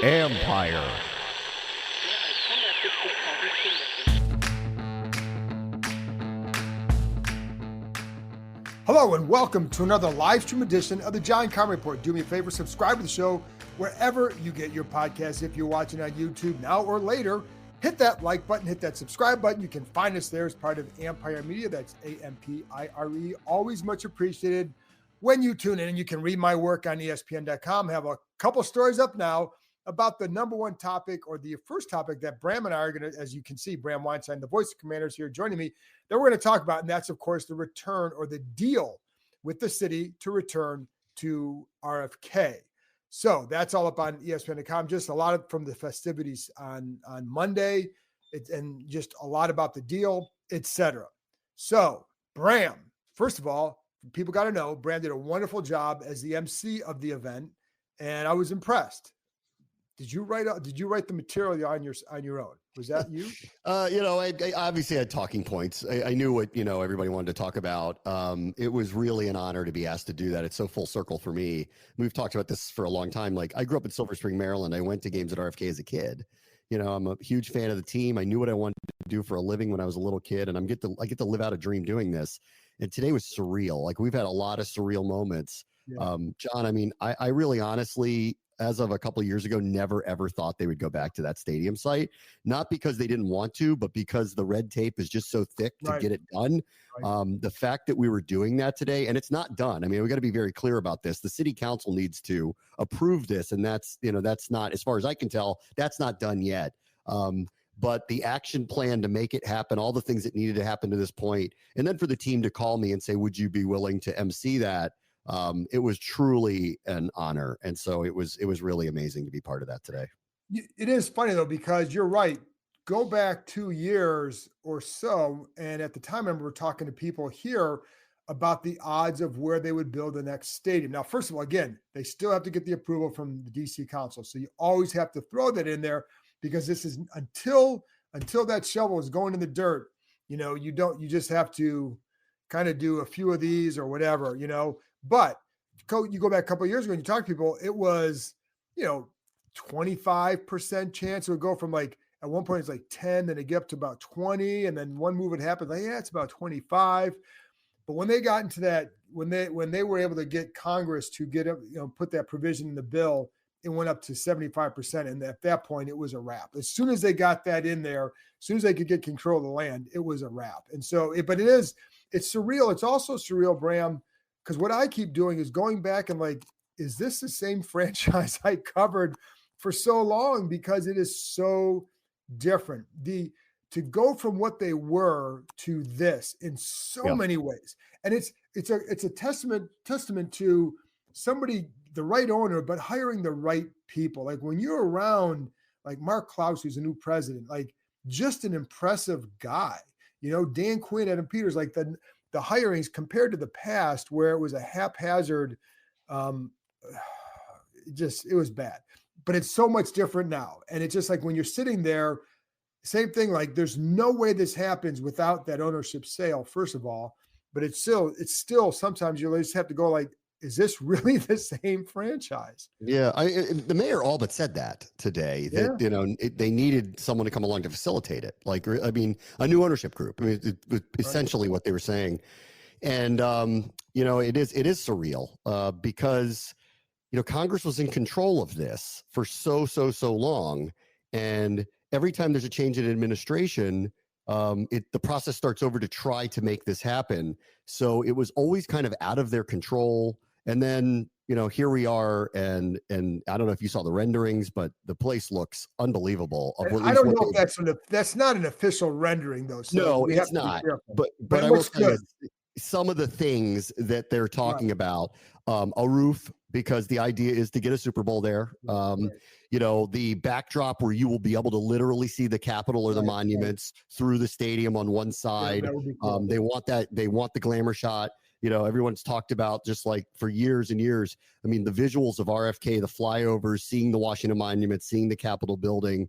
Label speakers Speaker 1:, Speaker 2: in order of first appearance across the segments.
Speaker 1: Empire.
Speaker 2: Hello and welcome to another live stream edition of the John Keim Report. Do me a favor, subscribe to the show wherever you get your podcasts. If you're watching on YouTube now or later, hit that like button, hit that subscribe button. You can find us there as part of Empire Media. That's AMPIRE. Always much appreciated when you tune in. And you can read my work on ESPN.com. I have a couple stories up now about the number one topic, or the first topic that Bram and I are going to, as you can see, Bram Weinstein, the voice of Commanders here joining me, that we're going to talk about. And that's, of course, the return, or the deal with the city to return to RFK. So that's all up on ESPN.com. Just a lot from the festivities on Monday, and just a lot about the deal, etc. So Bram, first of all, people got to know, Bram did a wonderful job as the MC of the event, and I was impressed. Did you write the material on your own? Was that you?
Speaker 3: I obviously had talking points. I knew what, everybody wanted to talk about. It was really an honor to be asked to do that. It's so full circle for me. We've talked about this for a long time. Like, I grew up in Silver Spring, Maryland. I went to games at RFK as a kid. I'm a huge fan of the team. I knew what I wanted to do for a living when I was a little kid, and I get to live out a dream doing this. And today was surreal. Like, we've had a lot of surreal moments. Yeah. John, I mean, I really honestly, as of a couple of years ago, never, ever thought they would go back to that stadium site. Not because they didn't want to, but because the red tape is just so thick to get it done. Right. The fact that we were doing that today, and it's not done. I mean, we got to be very clear about this. The city council needs to approve this, and that's not, as far as I can tell, that's not done yet. But the action plan to make it happen, all the things that needed to happen to this point, and then for the team to call me and say, would you be willing to MC that? It was truly an honor. And so it was really amazing to be part of that today.
Speaker 2: It is funny though, because you're right. Go back 2 years or so. And at the time, I remember talking to people here about the odds of where they would build the next stadium. Now, first of all, again, they still have to get the approval from the DC council. So you always have to throw that in there, because this is until that shovel is going in the dirt, you just have to kind of do a few of these or whatever, But you go back a couple of years ago and you talk to people, it was, 25% chance it would go from, like, at one point it's like 10, then it get up to about 20. And then one move would happen, like, yeah, it's about 25. But when they got into that, when they were able to get Congress to get up, put that provision in the bill, it went up to 75%. And at that point, it was a wrap. As soon as they got that in there, as soon as they could get control of the land, it was a wrap. And so, it's surreal. It's also surreal, Bram, because what I keep doing is going back and, like, is this the same franchise I covered for so long? Because it is so different. To go from what they were to this in so many ways. And it's a testament to somebody, the right owner, but hiring the right people. Like, when you're around, like, Mark Klaus, who's a new president, like, just an impressive guy, Dan Quinn, Adam Peters, like the hirings compared to the past where it was a haphazard, it was bad, but it's so much different now. And it's just like, when you're sitting there, same thing, like, there's no way this happens without that ownership sale, first of all, but it's still sometimes you just have to go, like, is this really the same franchise?
Speaker 3: Yeah, the mayor all but said that today, that they needed someone to come along to facilitate it. Like, I mean, a new ownership group. I mean, it was essentially what they were saying, and it is surreal because Congress was in control of this for so long, and every time there's a change in administration, the process starts over to try to make this happen. So it was always kind of out of their control. And then, here we are, and I don't know if you saw the renderings, but the place looks unbelievable.
Speaker 2: I don't know if that's not an official rendering, though. So
Speaker 3: no, it's not. But I will tell you, some of the things that they're talking about, a roof, because the idea is to get a Super Bowl there. The backdrop where you will be able to literally see the Capitol or the monuments through the stadium on one side. Cool. They want that. They want the glamour shot. Everyone's talked about, just like for years and years. I mean, the visuals of RFK, the flyovers, seeing the Washington Monument, seeing the Capitol building.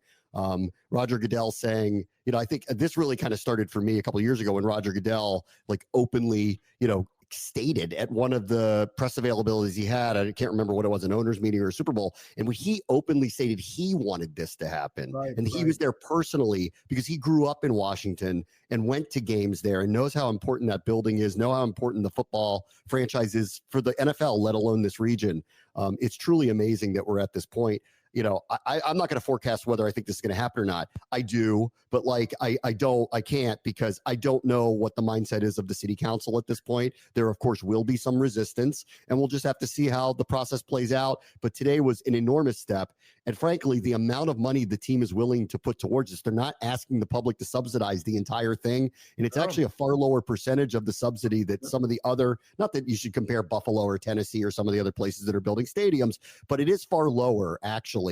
Speaker 3: Roger Goodell saying, I think this really kind of started for me a couple of years ago when Roger Goodell, like, openly, stated at one of the press availabilities he had, I can't remember what it was, an owners meeting or a Super Bowl, and when he openly stated he wanted this to happen.
Speaker 2: Right,
Speaker 3: And he
Speaker 2: right.
Speaker 3: was there personally because he grew up in Washington and went to games there and knows how important that building is, know how important the football franchise is for the NFL, let alone this region. It's truly amazing that we're at this point. You know, I'm not going to forecast whether I think this is going to happen or not. I do, but like, I can't, because I don't know what the mindset is of the city council at this point. There, of course, will be some resistance, and we'll just have to see how the process plays out. But today was an enormous step. And frankly, the amount of money the team is willing to put towards this, they're not asking the public to subsidize the entire thing. And it's actually a far lower percentage of the subsidy that some of the other, not that you should compare Buffalo or Tennessee or some of the other places that are building stadiums, but it is far lower, actually,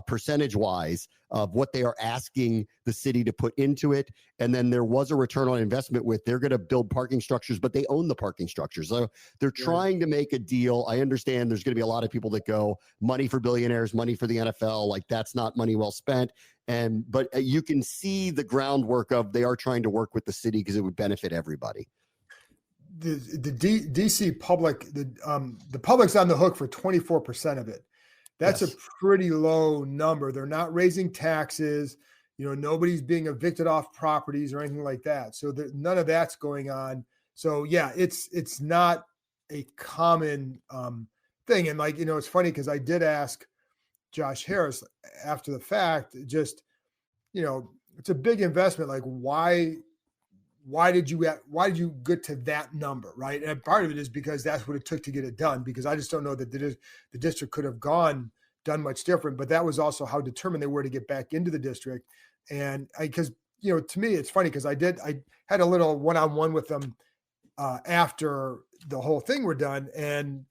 Speaker 3: percentage-wise, of what they are asking the city to put into it. And then there was a return on investment with, they're going to build parking structures, but they own the parking structures. So they're trying to make a deal. I understand there's going to be a lot of people that go, money for billionaires, money for the NFL. Like, that's not money well spent. But you can see the groundwork of, they are trying to work with the city because it would benefit everybody.
Speaker 2: The DC public, the public's on the hook for 24% of it. That's a pretty low number. They're not raising taxes. You know, nobody's being evicted off properties or anything like that. So none of that's going on. So yeah, it's not a common thing. And like, you know, it's funny because I did ask Josh Harris after the fact, just, you know, it's a big investment. Like, why did you get to that number, right? And part of it is because that's what it took to get it done, because I just don't know that the district could have done much different, but that was also how determined they were to get back into the district. And because, you know, to me, it's funny because I had a little one-on-one with them after the whole thing were done. And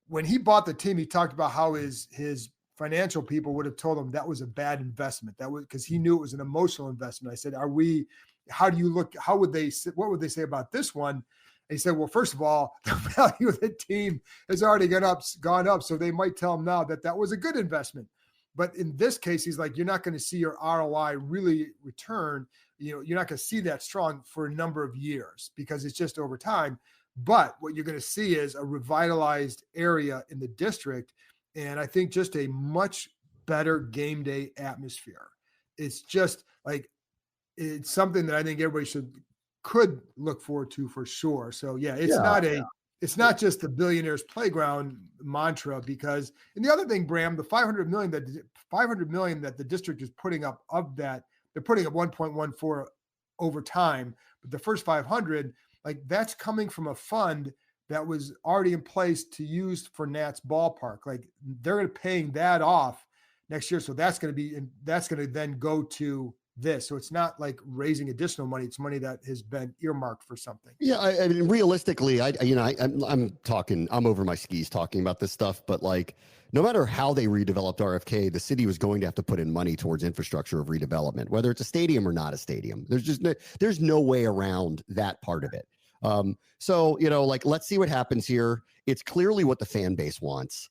Speaker 2: when he bought the team, he talked about how his financial people would have told him that was a bad investment. That was because he knew it was an emotional investment. I said, how do you look? What would they say about this one? And he said, well, first of all, the value of the team has already gone up. So they might tell him now that was a good investment. But in this case, he's like, you're not going to see your ROI really return. You know, you're not going to see that strong for a number of years because it's just over time. But what you're going to see is a revitalized area in the district. And I think just a much better game day atmosphere. It's just like, it's something that I think everybody could look forward to for sure. So yeah, it's not just the billionaires playground mantra, because, and the other thing, Bram, the 500 million that the district is putting up, of that, they're putting up 1.14 over time, but the first 500, like, that's coming from a fund that was already in place to use for Nats ballpark. Like, they're paying that off next year. So that's going to then go to this. So it's not like raising additional money. It's money that has been earmarked for something.
Speaker 3: Yeah. I mean, realistically, I'm over my skis talking about this stuff, but like, no matter how they redeveloped RFK, the city was going to have to put in money towards infrastructure of redevelopment, whether it's a stadium or not a stadium. There's no way around that part of it. So, you know, like, let's see what happens here. It's clearly what the fan base wants.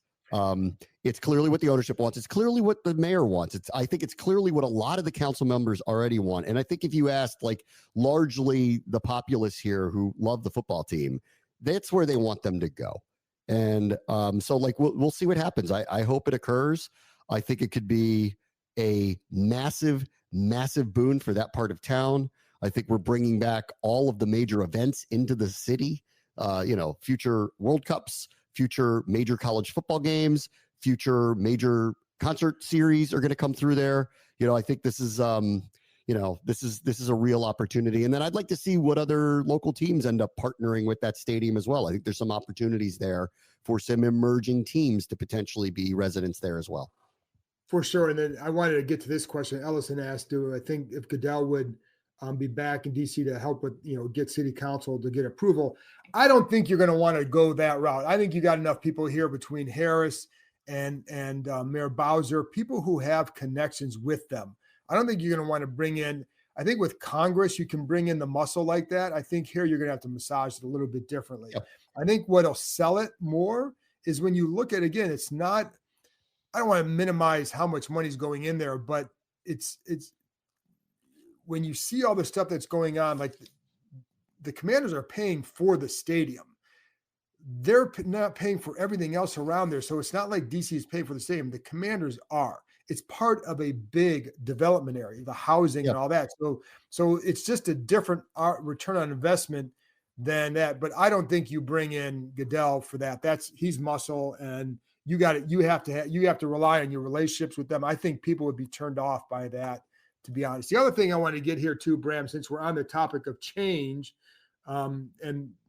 Speaker 3: It's clearly what the ownership wants. It's clearly what the mayor wants. I think it's clearly what a lot of the council members already want. And I think if you asked, like, largely the populace here who love the football team, that's where they want them to go. And so, like, we'll see what happens. I hope it occurs. I think it could be a massive, massive boon for that part of town. I think we're bringing back all of the major events into the city, future World Cups, future major college football games, future major concert series are going to come through there. You know, I think this is, this is a real opportunity. And then I'd like to see what other local teams end up partnering with that stadium as well. I think there's some opportunities there for some emerging teams to potentially be residents there as well.
Speaker 2: For sure. And then I wanted to get to this question Ellison asked, I think if Goodell would be back in DC to help with, get city council to get approval. I don't think you're going to want to go that route. I think you got enough people here between Harris and Mayor Bowser, people who have connections with them. I don't think you're going to want to bring in, I think with Congress, you can bring in the muscle like that. I think here you're going to have to massage it a little bit differently. Yep. I think what'll sell it more is when you look at, again, it's not, I don't want to minimize how much money's going in there, but it's when you see all the stuff that's going on, like the Commanders are paying for the stadium. they're not paying for everything else around there. So it's not like DC is paying for the stadium. The Commanders are. It's part of a big development area, the housing
Speaker 3: Yep.
Speaker 2: and all that. So it's just a different return on investment than that. But I don't think you bring in Goodell for that. He's muscle, and you have to rely on your relationships with them. I think people would be turned off by that, to be honest. The other thing I want to get here too, Bram, since we're on the topic of change, and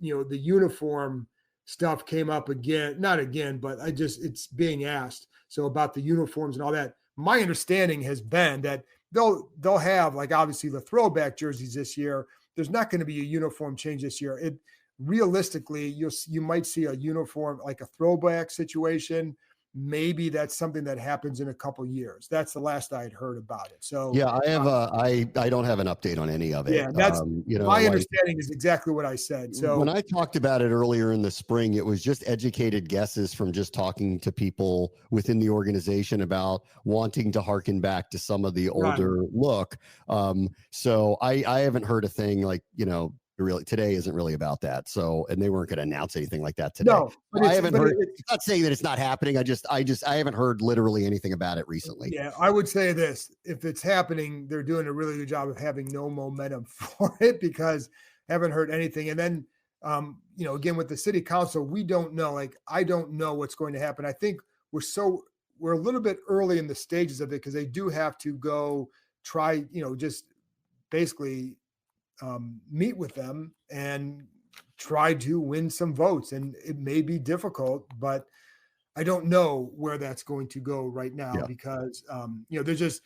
Speaker 2: the uniform stuff came up again, not again, but it's being asked. So about the uniforms and all that, my understanding has been that they'll have, like, obviously the throwback jerseys this year. There's not going to be a uniform change this year. Realistically, you might see a uniform, like a throwback situation. Maybe that's something that happens in a couple of years. That's the last I had heard about it. So
Speaker 3: yeah, I don't have an update on any of it.
Speaker 2: Yeah, that's my understanding is exactly what I said. So
Speaker 3: when I talked about it earlier in the spring, it was just educated guesses from just talking to people within the organization about wanting to harken back to some of the older look. So I haven't heard a thing like, really today isn't really about that. So, and they weren't going to announce anything like that today.
Speaker 2: No, but
Speaker 3: I haven't heard. It's not saying that it's not happening. I haven't heard literally anything about it recently.
Speaker 2: Yeah, I would say this: if it's happening, they're doing a really good job of having no momentum for it, because I haven't heard anything. And then, again, with the city council, we don't know. Like, I don't know what's going to happen. I think we're a little bit early in the stages of it, because they do have to go try, just basically meet with them and try to win some votes. And it may be difficult, but I don't know where that's going to go right now, because, there's just,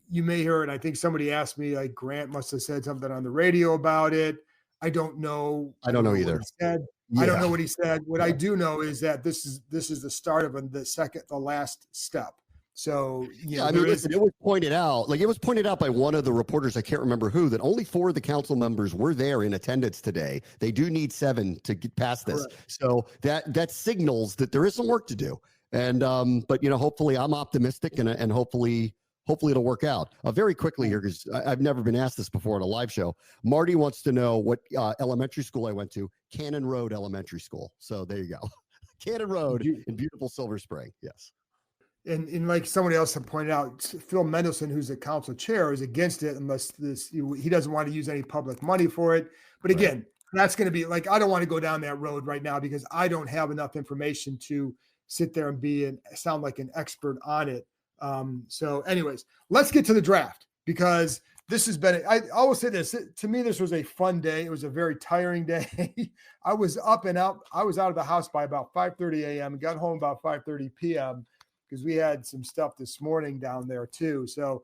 Speaker 2: you may hear it. I think somebody asked me, like, Grant must have said something on the radio about it. I don't know.
Speaker 3: I don't know either.
Speaker 2: I don't know what he said. What I do know is that this is the start of the last step. So,
Speaker 3: listen, it was pointed out, by one of the reporters, I can't remember who, that only 4 of the council members were there in attendance today. They do need 7 to get past this. Correct. So that signals that there is some work to do. And, but, hopefully I'm optimistic, and hopefully it'll work out. Very quickly here, because I've never been asked this before on a live show. Marty wants to know what elementary school I went to. Cannon Road Elementary School. So there you go. Cannon Road in beautiful Silver Spring. Yes.
Speaker 2: And like somebody else had pointed out, Phil Mendelson, who's the council chair, is against it unless he doesn't want to use any public money for it. But again, that's going to be like, I don't want to go down that road right now, because I don't have enough information to sit there and sound like an expert on it. So anyways, let's get to the draft, because this has been, I always say this, to me, this was a fun day. It was a very tiring day. I was up and out. I was out of the house by about 5:30 a.m. and got home about 5:30 p.m. because we had some stuff this morning down there too. So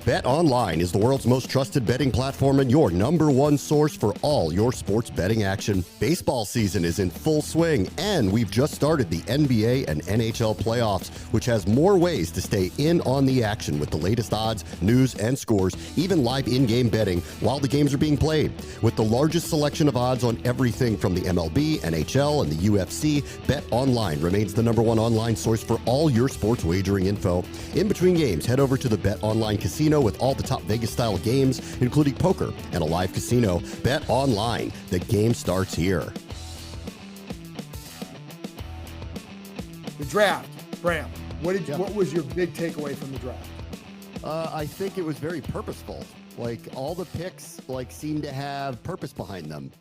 Speaker 3: BetOnline is the world's most trusted betting platform and your number one source for all your sports betting action. Baseball season is in full swing, and we've just started the NBA and NHL playoffs, which has more ways to stay in on the action with the latest odds, news, and scores, even live in-game betting while the games are being played. With the largest selection of odds on everything from the MLB, NHL, and the UFC, BetOnline remains the number one online source for all your sports wagering info. In between games, head over to the BetOnline casino with all the top Vegas-style games, including poker and a live casino. BetOnline. The game starts here.
Speaker 2: The draft, Bram. What was your big takeaway from the draft?
Speaker 3: I think it was very purposeful. Like, all the picks seemed to have purpose behind them.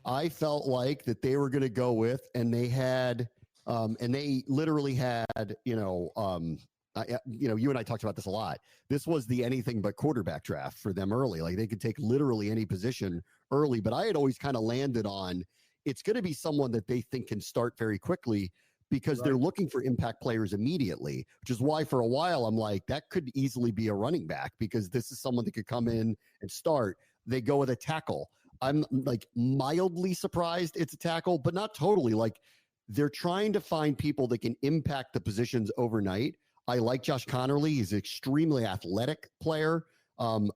Speaker 3: I felt like that they were going to go with, and they had, and they literally had, you and I talked about this a lot. This was the anything but quarterback draft for them early. Like, they could take literally any position early, but I had always kind of landed on it's going to be someone that they think can start very quickly, because they're looking for impact players immediately, which is why for a while I'm like, that could easily be a running back, because this is someone that could come in and start. They go with a tackle. I'm like mildly surprised it's a tackle, but not totally. Like, they're trying to find people that can impact the positions overnight. I like Josh Connerly. He's an extremely athletic player.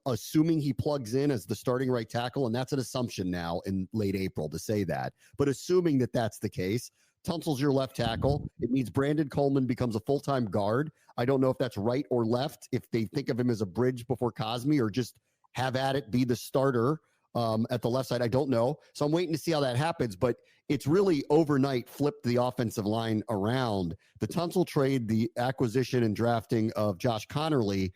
Speaker 3: Assuming he plugs in as the starting right tackle, and that's an assumption now in late April to say that. But assuming that that's the case, Tunsil's your left tackle. It means Brandon Coleman becomes a full-time guard. I don't know if that's right or left, if they think of him as a bridge before Cosme, or just have at it, be the starter. at the left side. I don't know. So I'm waiting to see how that happens, but it's really overnight flipped the offensive line around. The Tunsil trade, the acquisition and drafting of Josh Connerly,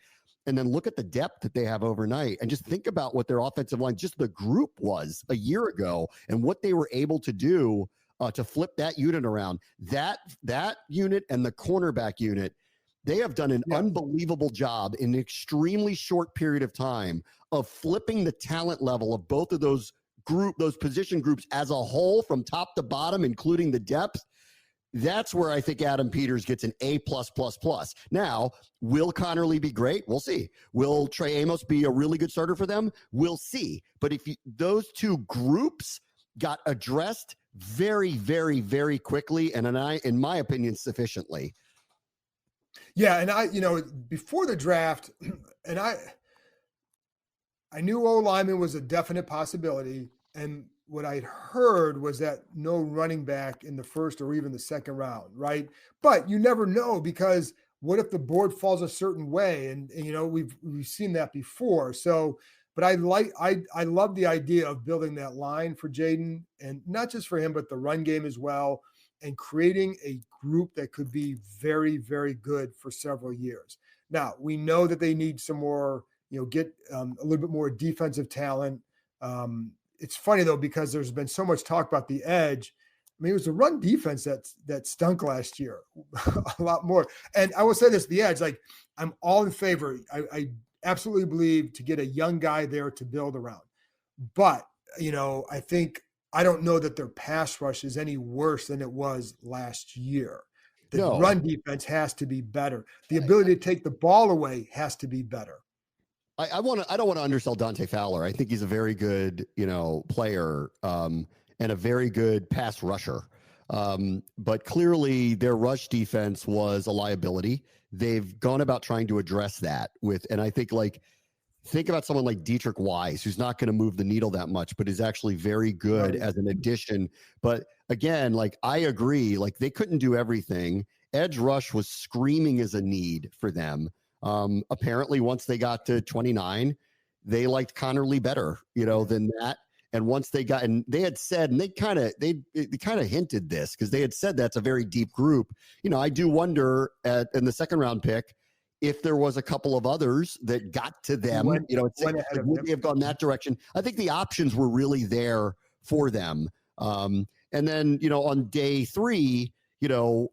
Speaker 3: and then look at the depth that they have overnight and just think about what their offensive line, just the group was a year ago and what they were able to do to flip that unit around. That unit and the cornerback unit, they have done an unbelievable job in an extremely short period of time of flipping the talent level of both of those position groups as a whole from top to bottom, including the depth. That's where I think Adam Peters gets an A+++. Now, will Connerly be great? We'll see. Will Trey Amos be a really good starter for them? We'll see. But if those two groups got addressed very, very, very quickly, and in my opinion, sufficiently.
Speaker 2: Yeah, and before the draft, and I knew O-lineman was a definite possibility, and what I'd heard was that no running back in the first or even the second round, right? But you never know, because what if the board falls a certain way? And we've seen that before. So, but I love the idea of building that line for Jaden, and not just for him, but the run game as well, and creating a group that could be very, very good for several years. Now, we know that they need some more, get a little bit more defensive talent. It's funny though, because there's been so much talk about the edge. I mean, it was the run defense that stunk last year a lot more. And I will say this, the edge, like, I'm all in favor. I absolutely believe to get a young guy there to build around. But, I don't know that their pass rush is any worse than it was last year. The run defense has to be better. The ability to take the ball away has to be better.
Speaker 3: I don't want to undersell Dante Fowler. I think he's a very good, player and a very good pass rusher. But clearly their rush defense was a liability. They've gone about trying to address that and I think think about someone like Dietrich Wise, who's not going to move the needle that much, but is actually very good as an addition. But again, I agree, they couldn't do everything. Edge rush was screaming as a need for them. Apparently once they got to 29, they liked Connerly better, than that. And once they got, and they had said, and they kind of hinted this, because they had said that's a very deep group. I do wonder in the second round pick, if there was a couple of others that got to them, would they have gone that direction? I think the options were really there for them. And then, on day 3,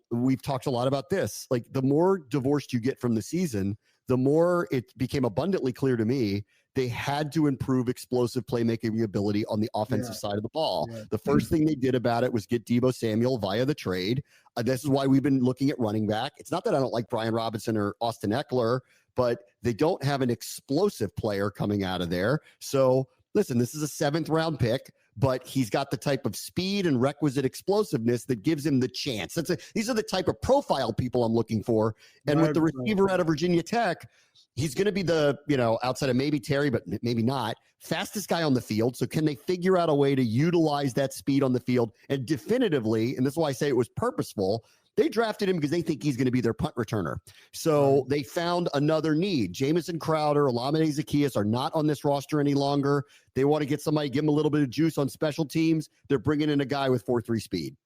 Speaker 3: we've talked a lot about this. The more divorced you get from the season, the more it became abundantly clear to me they had to improve explosive playmaking ability on the offensive side of the ball. Yeah. The first thing they did about it was get Deebo Samuel via the trade. This is why we've been looking at running back. It's not that I don't like Brian Robinson or Austin Eckler, but they don't have an explosive player coming out of there. So listen, this is a 7th round pick, but he's got the type of speed and requisite explosiveness that gives him the chance. These are the type of profile people I'm looking for. And with the receiver out of Virginia Tech, he's going to be the, outside of maybe Terry, but maybe not, fastest guy on the field. So can they figure out a way to utilize that speed on the field? And definitively, and this is why I say it was purposeful, they drafted him because they think he's going to be their punt returner. So they found another need. Jamison Crowder, Olamide Zaccheaus are not on this roster any longer. They want to get somebody, give them a little bit of juice on special teams. They're bringing in a guy with 4.3 speed.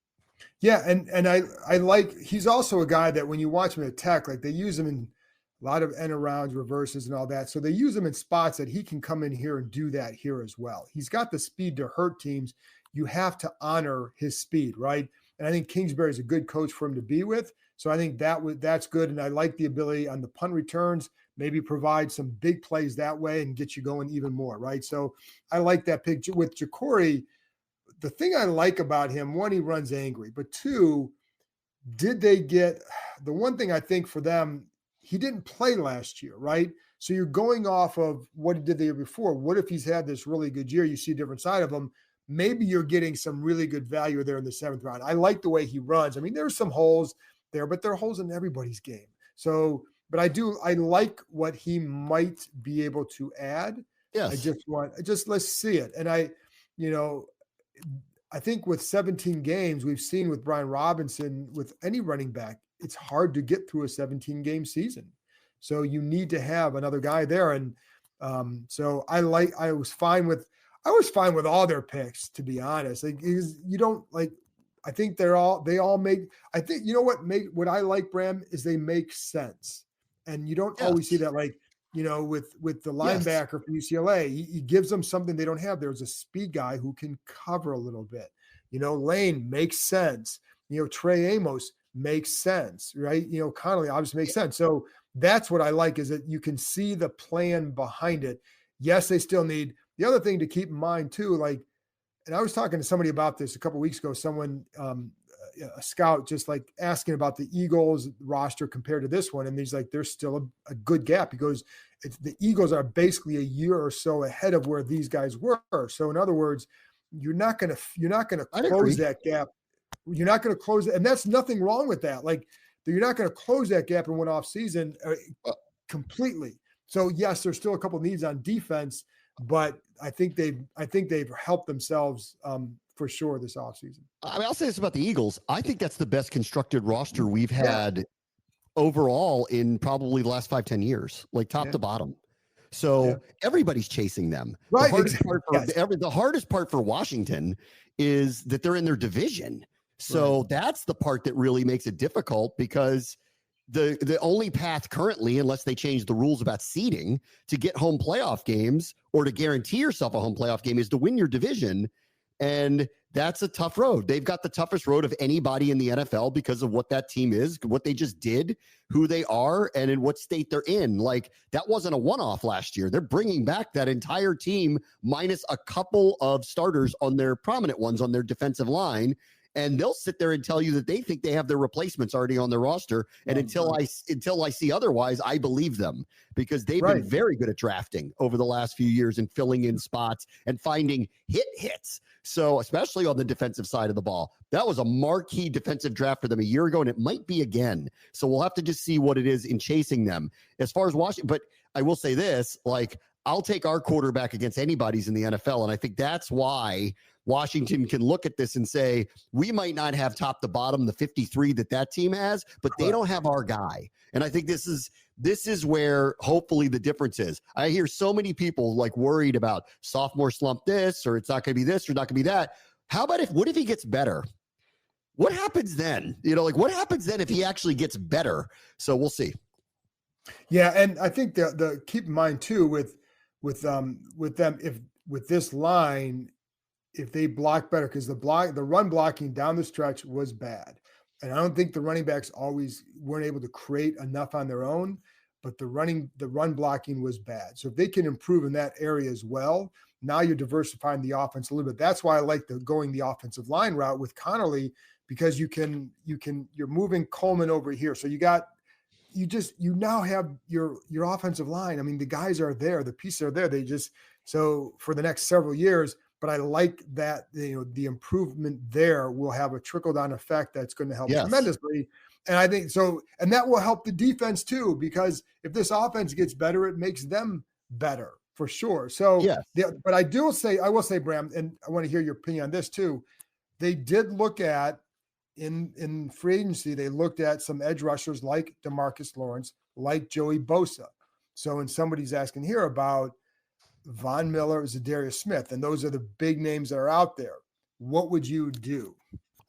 Speaker 2: Yeah, and I like, he's also a guy that when you watch him at Tech, they use him in a lot of end arounds, reverses, and all that. So they use him in spots that he can come in here and do that here as well. He's got the speed to hurt teams. You have to honor his speed, right? And I think Kingsbury is a good coach for him to be with. So I think that's good. And I like the ability on the punt returns, maybe provide some big plays that way and get you going even more, right? So I like that pick. With Ja'Cory, the thing I like about him, one, he runs angry, but two, did they get the one thing I think for them, he didn't play last year, right? So you're going off of what he did the year before. What if he's had this really good year? You see a different side of him. Maybe you're getting some really good value there in the 7th round. I like the way he runs. I mean, there's some holes there, but there are holes in everybody's game. So, but I like what he might be able to add.
Speaker 3: Yes.
Speaker 2: Let's see it. And I think with 17 games, we've seen with Brian Robinson, with any running back, it's hard to get through a 17-game season. So you need to have another guy there. And so I was fine with, I was fine with all their picks, to be honest. Like, you don't like. I think they all make. I think you know what I like, Bram, is they make sense, and you don't always see
Speaker 3: Yes.
Speaker 2: that. Like, with the
Speaker 3: Yes.
Speaker 2: linebacker from UCLA, he gives them something they don't have. There's a speed guy who can cover a little bit. Lane makes sense. Trey Amos makes sense, right? Connolly obviously makes sense. So that's what I like, is that you can see the plan behind it. Yes, they still need. The other thing to keep in mind too, like, and I was talking to somebody about this a couple of weeks ago, someone, a scout, just like asking about the Eagles roster compared to this one. And he's like, there's still a good gap. He goes, the Eagles are basically a year or so ahead of where these guys were. So in other words, you're not going to close that gap. You're not going to close it. And that's nothing wrong with that. Like, you're not going to close that gap in one off season completely. So yes, there's still a couple of needs on defense, but I think they've helped themselves for sure this offseason.
Speaker 3: I mean, I'll say this about the Eagles. I think that's the best constructed roster we've had overall in probably the last 5-10 years, like top to bottom. So everybody's chasing them.
Speaker 2: Right.
Speaker 3: The hardest part for Washington is that they're in their division. So that's the part that really makes it difficult, because the only path currently, unless they change the rules about seeding, to get home playoff games or to guarantee yourself a home playoff game is to win your division. And that's a tough road. They've got the toughest road of anybody in the NFL because of what that team is, what they just did, who they are, and in what state they're in. Like, that wasn't a one-off last year. They're bringing back that entire team minus a couple of starters on their prominent ones on their defensive line. And they'll sit there and tell you that they think they have their replacements already on their roster. And until I see otherwise, I believe them, because they've been very good at drafting over the last few years and filling in spots and finding hits. So especially on the defensive side of the ball, that was a marquee defensive draft for them a year ago, and it might be again. So we'll have to just see what it is in chasing them. As far as Washington, but I will say this, like, I'll take our quarterback against anybody's in the NFL. And I think that's why Washington can look at this and say, we might not have top to bottom the 53 that team has, but they don't have our guy. And I think this is where hopefully the difference is. I hear so many people like worried about sophomore slump this, or it's not going to be this or not going to be that. How about what if he gets better? What happens then? What happens then if he actually gets better? So we'll see.
Speaker 2: Yeah. And I think the keep in mind too, with them, with this line, if they block better, because the run blocking down the stretch was bad. And I don't think the running backs always weren't able to create enough on their own, but the run blocking was bad. So if they can improve in that area as well, now you're diversifying the offense a little bit. That's why I like going the offensive line route with Connolly, because you're moving Coleman over here. So you now have your offensive line. I mean, the guys are there, the pieces are there. So for the next several years, but I like that, the improvement there will have a trickle-down effect that's going to help tremendously. And I think so, and that will help the defense too, because if this offense gets better, it makes them better for sure. So, but I will say, Bram, and I want to hear your opinion on this too. They did look at, in free agency, they looked at some edge rushers like DeMarcus Lawrence, like Joey Bosa. So, and somebody's asking here about Von Miller, Zadarius Smith, and those are the big names that are out there. What would you do?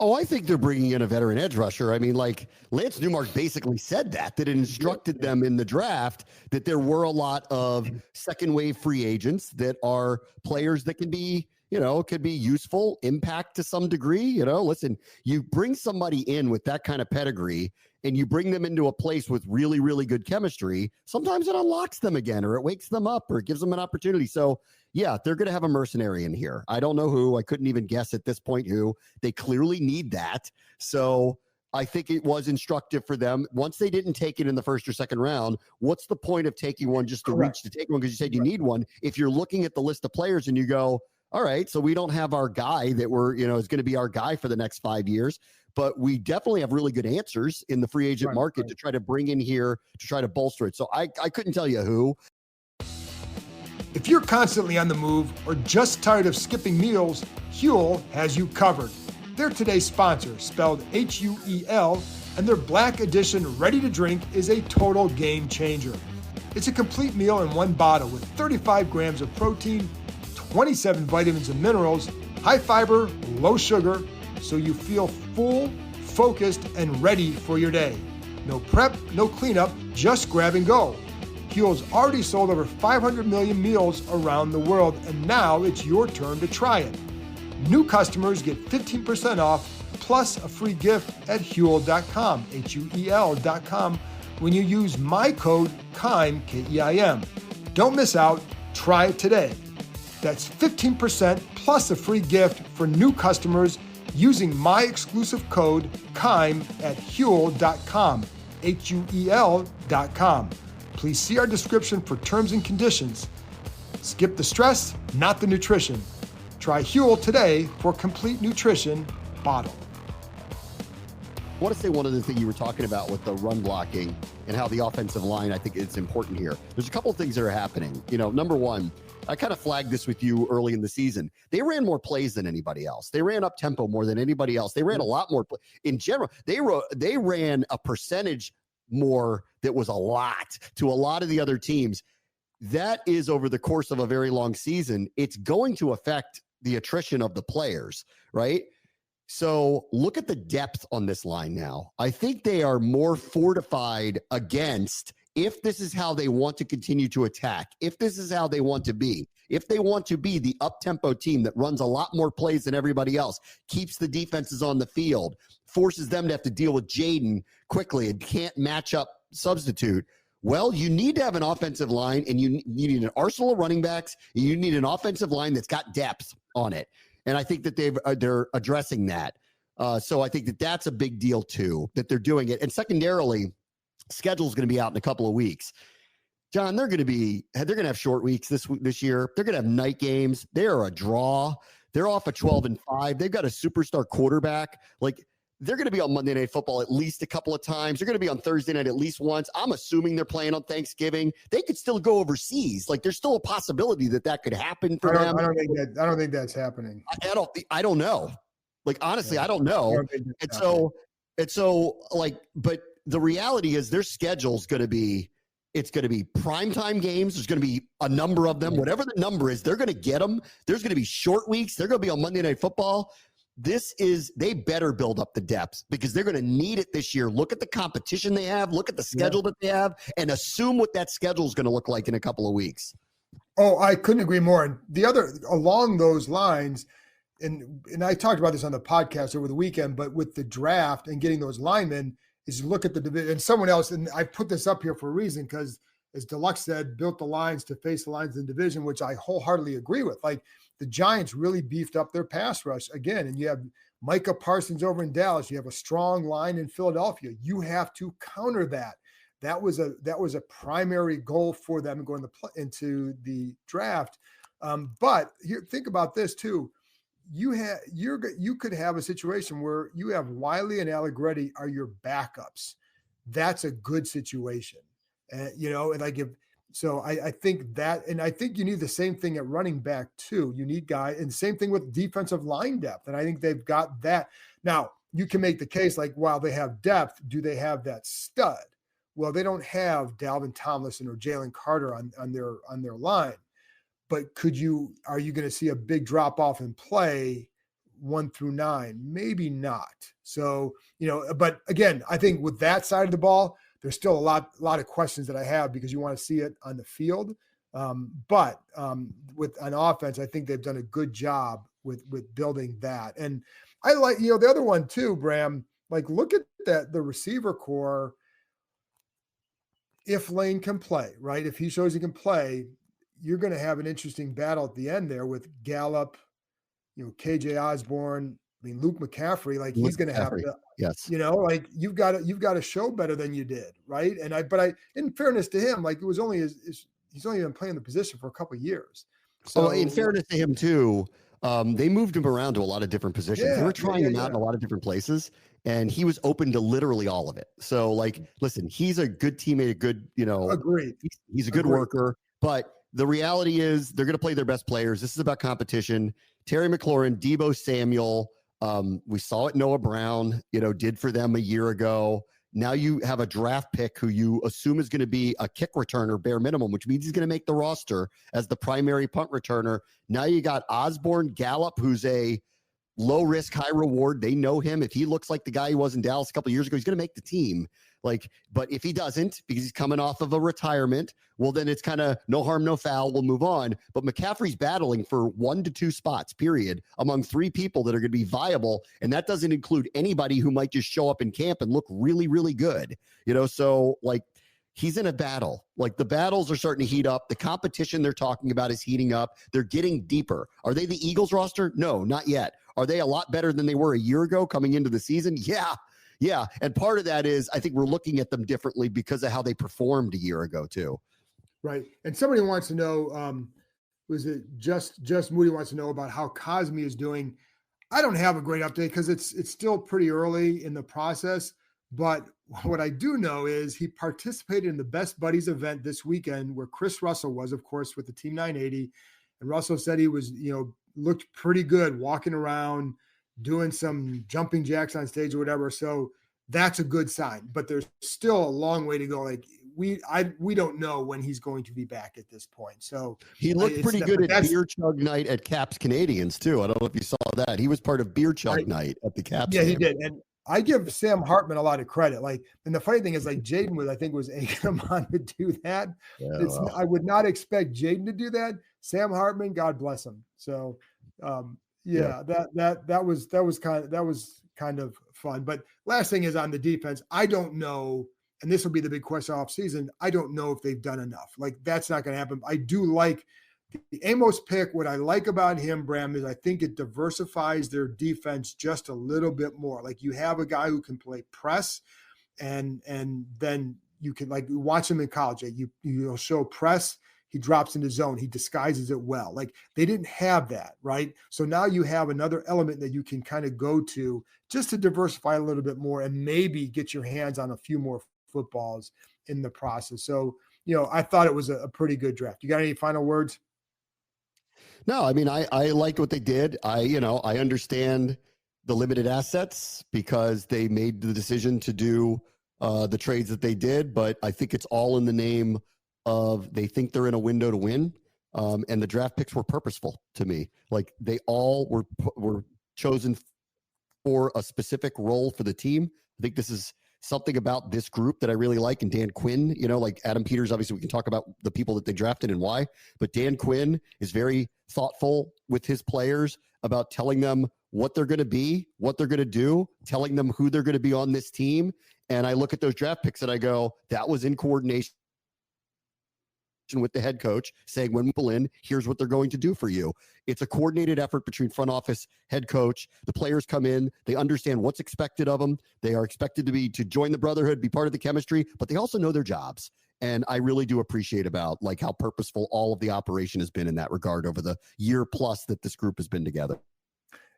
Speaker 3: Oh, I think they're bringing in a veteran edge rusher. I mean, like, Lance Newmark basically said that it instructed them in the draft that there were a lot of second wave free agents that are players that can be, could be useful, impact to some degree. Listen, you bring somebody in with that kind of pedigree and you bring them into a place with really, really good chemistry, sometimes it unlocks them again, or it wakes them up, or it gives them an opportunity. So yeah, they're going to have a mercenary in here. I don't know who. I couldn't even guess at this point who. They clearly need that. So I think it was instructive for them. Once they didn't take it in the first or second round, what's the point of taking one just to reach to take one because you said you need one? If you're looking at the list of players and you go, all right, so we don't have our guy that is going to be our guy for the next 5 years, but we definitely have really good answers in the free agent market to try to bring in here to try to bolster it. So I couldn't tell you who.
Speaker 2: If you're constantly on the move or just tired of skipping meals, Huel has you covered. They're today's sponsor, spelled Huel, and their Black Edition ready to drink is a total game changer. It's a complete meal in one bottle with 35 grams of protein, 27 vitamins and minerals, high fiber, low sugar, so you feel full, focused, and ready for your day. No prep, no cleanup, just grab and go. Huel's already sold over 500 million meals around the world, and now it's your turn to try it. New customers get 15% off plus a free gift at huel.com, huel.com, when you use my code KEIM, K-E-I-M. Don't miss out. Try it today. That's 15% plus a free gift for new customers using my exclusive code KEIM at huel.com, huel.com. Please see our description for terms and conditions. Skip the stress, not the nutrition. Try Huel today for complete nutrition bottle.
Speaker 3: I want to say one other thing you were talking about with the run blocking and how the offensive line, I think it's important here. There's a couple of things that are happening. Number one, I kind of flagged this with you early in the season. They ran more plays than anybody else. They ran up tempo more than anybody else. They ran a lot more. In general, they ran a percentage more that was a lot to a lot of the other teams. That is over the course of a very long season. It's going to affect the attrition of the players, right? So look at the depth on this line now. I think they are more fortified against if this is how they want to continue to attack, if this is how they want to be, if they want to be the up-tempo team that runs a lot more plays than everybody else, keeps the defenses on the field, forces them to have to deal with Jaden quickly and can't match up substitute. Well, you need to have an offensive line, and you need an arsenal of running backs, and you need an offensive line that's got depth on it. And I think that they're addressing that. So I think that that's a big deal too, that they're doing it. And secondarily, schedule's going to be out in a couple of weeks. John, they're going to have short weeks this year. They're going to have night games. They are a draw. They're off at 12-5. They've got a superstar quarterback. Like, they're going to be on Monday Night Football at least a couple of times. They're going to be on Thursday night at least once. I'm assuming they're playing on Thanksgiving. They could still go overseas. Like, there's still a possibility that could happen for them.
Speaker 2: I don't think that's happening.
Speaker 3: I don't know. Like, honestly, I don't know. But the reality is their schedule's going to be, it's going to be primetime games. There's going to be a number of them. Whatever the number is, they're going to get them. There's going to be short weeks. They're going to be on Monday Night Football. They better build up the depth because they're going to need it this year. Look at the competition they have, look at the schedule that they have, and assume what that schedule is going to look like in a couple of weeks.
Speaker 2: Oh, I couldn't agree more. And the other, along those lines, and I talked about this on the podcast over the weekend, but with the draft and getting those linemen, is look at the division. And someone else, and I put this up here for a reason, because as Deluxe said, built the lines to face the lines in the division, which I wholeheartedly agree with. Like, the Giants really beefed up their pass rush again. And you have Micah Parsons over in Dallas. You have a strong line in Philadelphia. You have to counter that. That was a primary goal for them going into the draft. But here, think about this too. You could have a situation where you have Wiley and Allegretti are your backups. That's a good situation. So I think that, and I think you need the same thing at running back too. You need guys, and same thing with defensive line depth. And I think they've got that. Now, you can make the case like, while they have depth, do they have that stud? Well, they don't have Dalvin Tomlinson or Jalen Carter on their line. But are you going to see a big drop off in play 1 through 9? Maybe not. So, but again, I think with that side of the ball, there's still a lot of questions that I have because you want to see it on the field. But with an offense, I think they've done a good job with building that. And I like, the other one too, Bram, like, look at the receiver core. If Lane can play, right? If he shows he can play, you're going to have an interesting battle at the end there with Gallup, KJ Osborne. I mean, Luke McCaffrey, like, he's going to have to,
Speaker 3: yes,
Speaker 2: like, you've got to show better than you did, right? And in fairness to him, like, it was only he's only been playing the position for a couple of years. So,
Speaker 3: in fairness to him too, they moved him around to a lot of different positions. They were trying him out in a lot of different places, and he was open to literally all of it. So, like, listen, he's a good teammate, a good,
Speaker 2: agreed.
Speaker 3: He's a good worker, but the reality is they're going to play their best players. This is about competition. Terry McLaurin, Deebo Samuel. We saw what Noah Brown, did for them a year ago. Now you have a draft pick who you assume is going to be a kick returner bare minimum, which means he's going to make the roster as the primary punt returner. Now you got Osborne Gallup, who's a low risk, high reward. They know him. If he looks like the guy he was in Dallas a couple of years ago, he's going to make the team. But if he doesn't, because he's coming off of a retirement, well, then it's kind of no harm, no foul. We'll move on. But McCaffrey's battling for 1 to 2 spots, period, among 3 people that are going to be viable. And that doesn't include anybody who might just show up in camp and look really, really good. So he's in a battle. The battles are starting to heat up. The competition they're talking about is heating up. They're getting deeper. Are they the Eagles roster? No, not yet. Are they a lot better than they were a year ago coming into the season? Yeah. And part of that is I think we're looking at them differently because of how they performed a year ago too.
Speaker 2: Right. And somebody wants to know, was it just Moody wants to know about how Cosme is doing. I don't have a great update because it's still pretty early in the process. But what I do know is he participated in the Best Buddies event this weekend where Chris Russell was, of course, with the Team 980. And Russell said he was, looked pretty good walking around, doing some jumping jacks on stage or whatever. So that's a good sign, but there's still a long way to go. We don't know when he's going to be back at this point. So
Speaker 3: he looked pretty good at beer chug night at Caps Canadians too. I don't know if you saw that. He was part of beer chug night at the Caps.
Speaker 2: Yeah, he did. And I give Sam Hartman a lot of credit. And the funny thing is Jaden was egging him on to do that. Yeah, I would not expect Jaden to do that. Sam Hartman, God bless him. So that was kind of fun. But last thing is on the defense, I don't know, and this will be the big question off season. I don't know if they've done enough. That's not going to happen. I do like the Amos pick. What I like about him, Bram, is I think it diversifies their defense just a little bit more. You have a guy who can play press, and then you can watch him in college. You'll show press. He drops into zone. He disguises it well. They didn't have that, right? So now you have another element that you can kind of go to just to diversify a little bit more and maybe get your hands on a few more footballs in the process. So, I thought it was a pretty good draft. You got any final words?
Speaker 3: No, I mean, I liked what they did. I understand the limited assets because they made the decision to do the trades that they did, but I think it's all in the name of they think they're in a window to win. And the draft picks were purposeful to me. They all were chosen for a specific role for the team. I think this is something about this group that I really like. And Dan Quinn, Adam Peters, obviously we can talk about the people that they drafted and why, but Dan Quinn is very thoughtful with his players about telling them what they're going to be, what they're going to do, telling them who they're going to be on this team. And I look at those draft picks and I go, that was in coordination with the head coach saying, when we pull in, here's what they're going to do for you. It's a coordinated effort between front office, head coach. The players come in, they understand what's expected of them. They are expected to join the brotherhood, be part of the chemistry, but they also know their jobs. And I really do appreciate about how purposeful all of the operation has been in that regard over the year plus that this group has been together.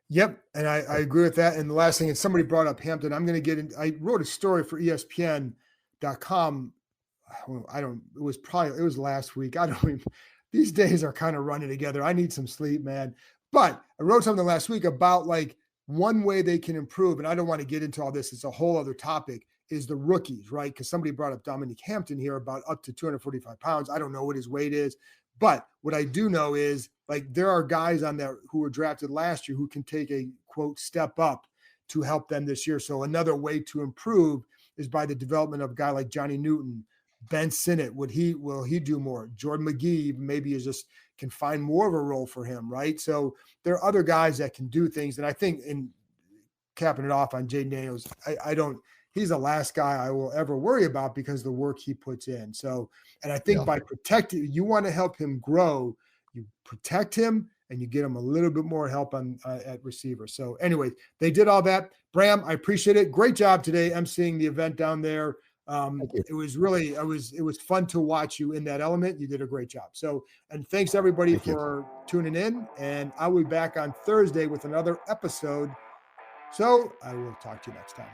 Speaker 2: Yep. And I agree with that. And the last thing is somebody brought up Hampton. I'm going to get in. I wrote a story for ESPN.com. It was last week. These days are kind of running together. I need some sleep, man. But I wrote something last week about one way they can improve. And I don't want to get into all this. It's a whole other topic, is the rookies, right? Because somebody brought up Dominique Hampton here about up to 245 pounds. I don't know what his weight is, but what I do know is there are guys on there who were drafted last year who can take a quote step up to help them this year. So another way to improve is by the development of a guy like Johnny Newton. Ben Sinnott, will he do more? Jordan McGee maybe can find more of a role for him, right? So there are other guys that can do things. And I think in capping it off on Jaden Daniels, he's the last guy I will ever worry about because of the work he puts in. So, and I think by protecting, you want to help him grow, you protect him and you get him a little bit more help at receiver. So anyway, they did all that. Bram, I appreciate it. Great job today emceeing the event down there. It was fun to watch you in that element. You did a great job. So, and thanks everybody for tuning in, and I will be back on Thursday with another episode. So I will talk to you next time.